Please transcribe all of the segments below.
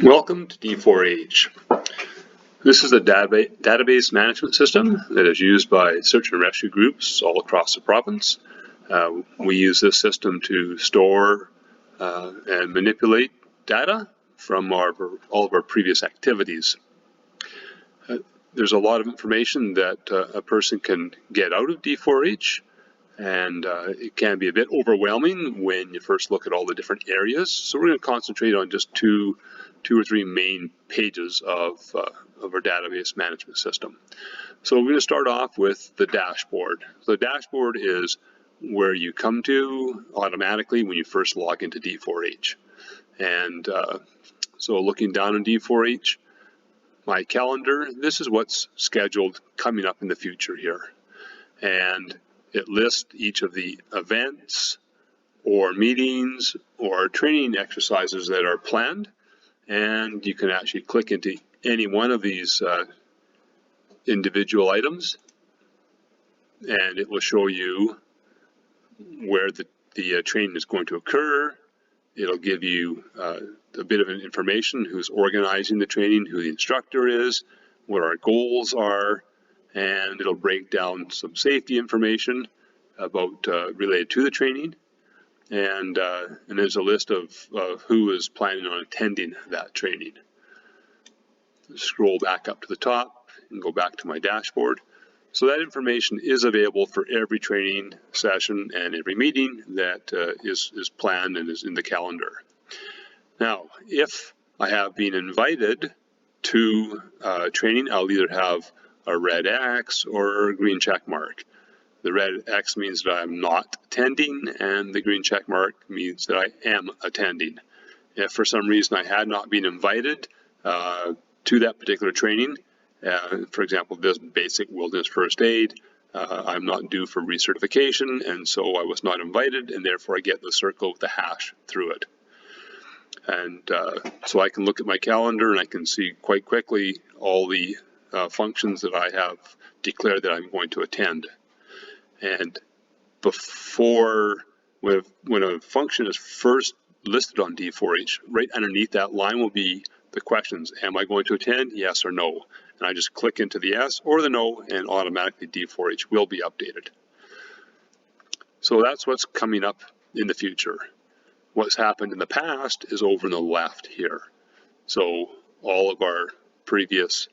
Welcome to D4H. This is a database management system that is used by search and rescue groups all across the province. We use this system to store and manipulate data from all of our previous activities. There's a lot of information that a person can get out of D4H, and it can be a bit overwhelming when you first look at all the different areas. So we're going to concentrate on just two or three main pages of our database management system. So we're going to start off with the dashboard. So the dashboard is where you come to automatically when you first log into D4H. And so looking down in D4H, my calendar, this is what's scheduled coming up in the future here. And it lists each of the events or meetings or training exercises that are planned. And you can actually click into any one of these individual items, and it will show you where the training is going to occur. It'll give you a bit of information, who's organizing the training, who the instructor is, what our goals are, and it'll break down some safety information about related to the training. And there's a list of who is planning on attending that training. Scroll back up to the top and go back to my dashboard. So that information is available for every training session and every meeting that is planned and is in the calendar. Now, if I have been invited to training, I'll either have a red X or a green check mark. The red X means that I'm not attending, and the green check mark means that I am attending. If for some reason I had not been invited to that particular training, for example, this basic wilderness first aid, I'm not due for recertification, and so I was not invited, and therefore I get the circle with the hash through it. And so I can look at my calendar and I can see quite quickly all the functions that I have declared that I'm going to attend. And when a function is first listed on D4H, right underneath that line will be the questions. Am I going to attend? Yes or no. And I just click into the yes or the no, and automatically D4H will be updated. So that's what's coming up in the future. What's happened in the past is over on the left here. So all of our previous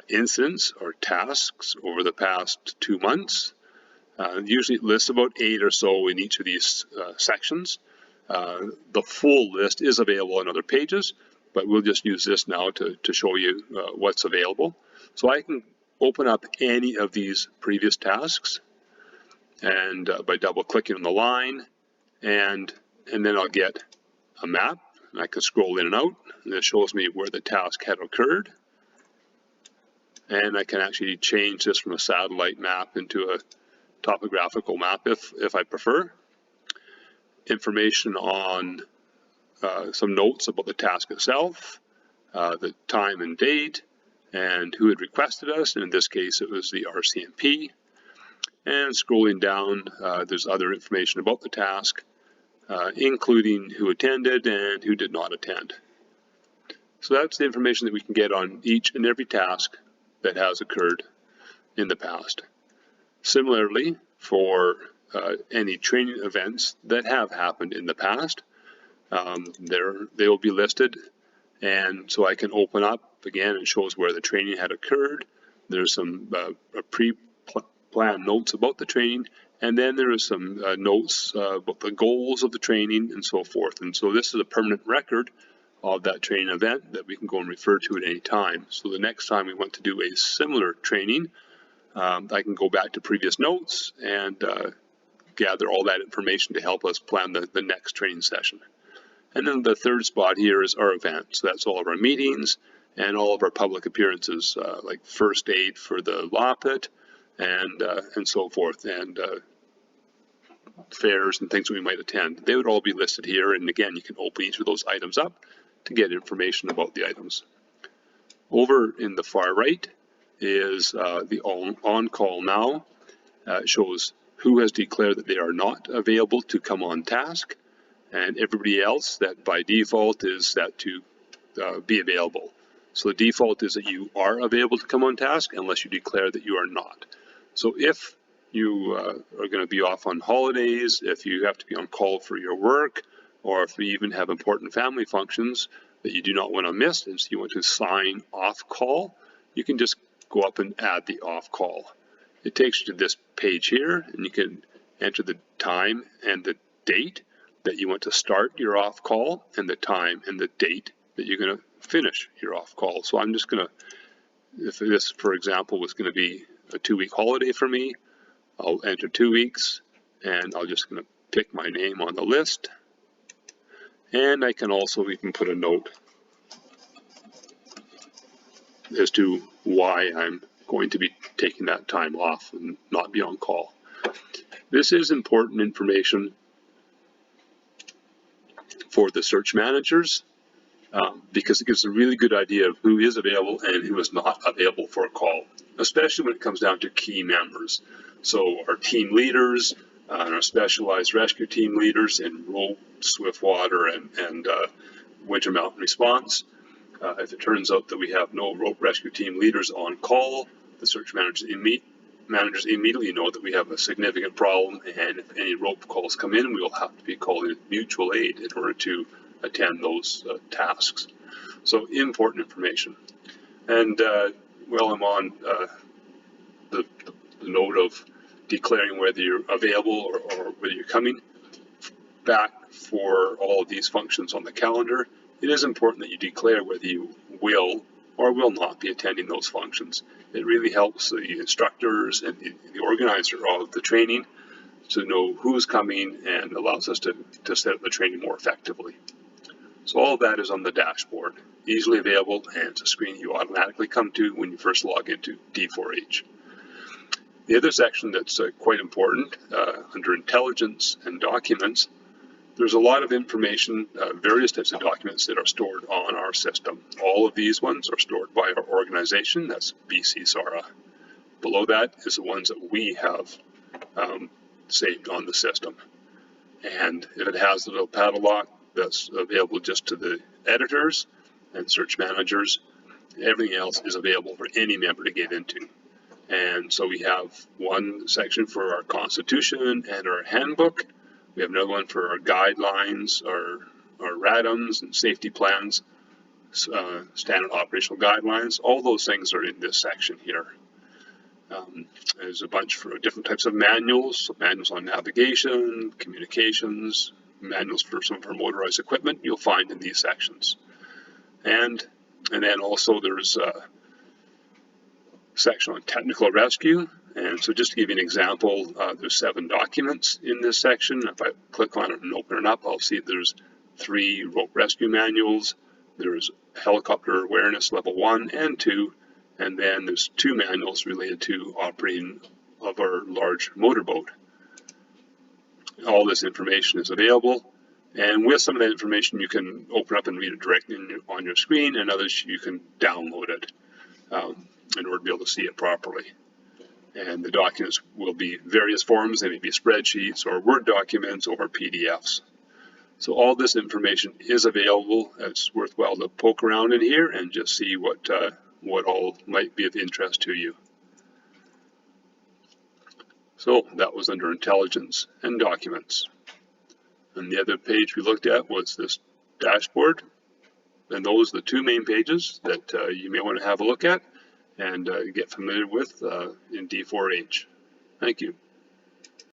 incidents or tasks over the past 2 months, usually it lists about 8 or so in each of these sections. The full list is available on other pages, but we'll just use this now to show you what's available. So I can open up any of these previous tasks, and by double clicking on the line, and then I'll get a map, and I can scroll in and out, and it shows me where the task had occurred. And I can actually change this from a satellite map into a topographical map if I prefer. Information on some notes about the task itself, the time and date, and who had requested us, and in this case it was the RCMP. And scrolling down, there's other information about the task, including who attended and who did not attend. So that's the information that we can get on each and every task that has occurred in the past. Similarly, for any training events that have happened in the past, they will be listed, and so I can open up again. It shows where the training had occurred. There's some pre-planned notes about the training, and then there is some notes about the goals of the training and so forth. And so this is a permanent record of that training event that we can go and refer to at any time. So the next time we want to do a similar training, I can go back to previous notes and gather all that information to help us plan the next training session. And then the third spot here is our events. So that's all of our meetings and all of our public appearances, like first aid for the law pit and so forth, and fairs and things that we might attend. They would all be listed here, and again, you can open each of those items up to get information about the items. Over in the far right is the on-call now. It shows who has declared that they are not available to come on task, and everybody else that by default is set to be available. So the default is that you are available to come on task unless you declare that you are not. So if you are going to be off on holidays, if you have to be on call for your work, or if you even have important family functions that you do not want to miss, and so you want to sign off call, you can just go up and add the off call. It takes you to this page here, and you can enter the time and the date that you want to start your off call, and the time and the date that you're going to finish your off call. So I'm just going to, if this, for example, was going to be a 2-week holiday for me, I'll enter 2 weeks, and I'm just going to pick my name on the list. And I can also, we can put a note as to why I'm going to be taking that time off and not be on call. This is important information for the search managers because it gives a really good idea of who is available and who is not available for a call, especially when it comes down to key members. So our team leaders, and our specialized rescue team leaders in rope, swiftwater, and winter mountain response. If it turns out that we have no rope rescue team leaders on call, the search managers immediately know that we have a significant problem, and if any rope calls come in, we will have to be calling mutual aid in order to attend those tasks. So important information. And while I'm on the note of declaring whether you're available or whether you're coming back for all of these functions on the calendar, it is important that you declare whether you will or will not be attending those functions. It really helps the instructors and the organizer of the training to know who's coming and allows us to set up the training more effectively. So all of that is on the dashboard, easily available, and it's a screen you automatically come to when you first log into D4H. The other section that's quite important, under Intelligence and Documents, there's a lot of information, various types of documents that are stored on our system. All of these ones are stored by our organization, that's BC SARA. Below that is the ones that we have saved on the system. And if it has a little paddle lock, that's available just to the editors and search managers. Everything else is available for any member to get into. And so we have one section for our Constitution and our handbook. We have another one for our guidelines, our RADMs and safety plans, standard operational guidelines. All those things are in this section here. There's a bunch for different types of manuals, manuals on navigation, communications, manuals for some of our motorized equipment you'll find in these sections. And then also there's a section on technical rescue. And so just to give you an example, there's 7 documents in this section. If I click on it and open it up, I'll see there's 3 rope rescue manuals. There's helicopter awareness level 1 and 2. And then there's 2 manuals related to operating of our large motorboat. All this information is available. And with some of that information, you can open up and read it directly on your screen, and others you can download it in order to be able to see it properly. And the documents will be various forms. They may be spreadsheets or Word documents or PDFs. So all this information is available. It's worthwhile to poke around in here and just see what all might be of interest to you. So that was under Intelligence and Documents. And the other page we looked at was this dashboard. And those are the 2 main pages that you may want to have a look at and get familiar with in D4H. Thank you.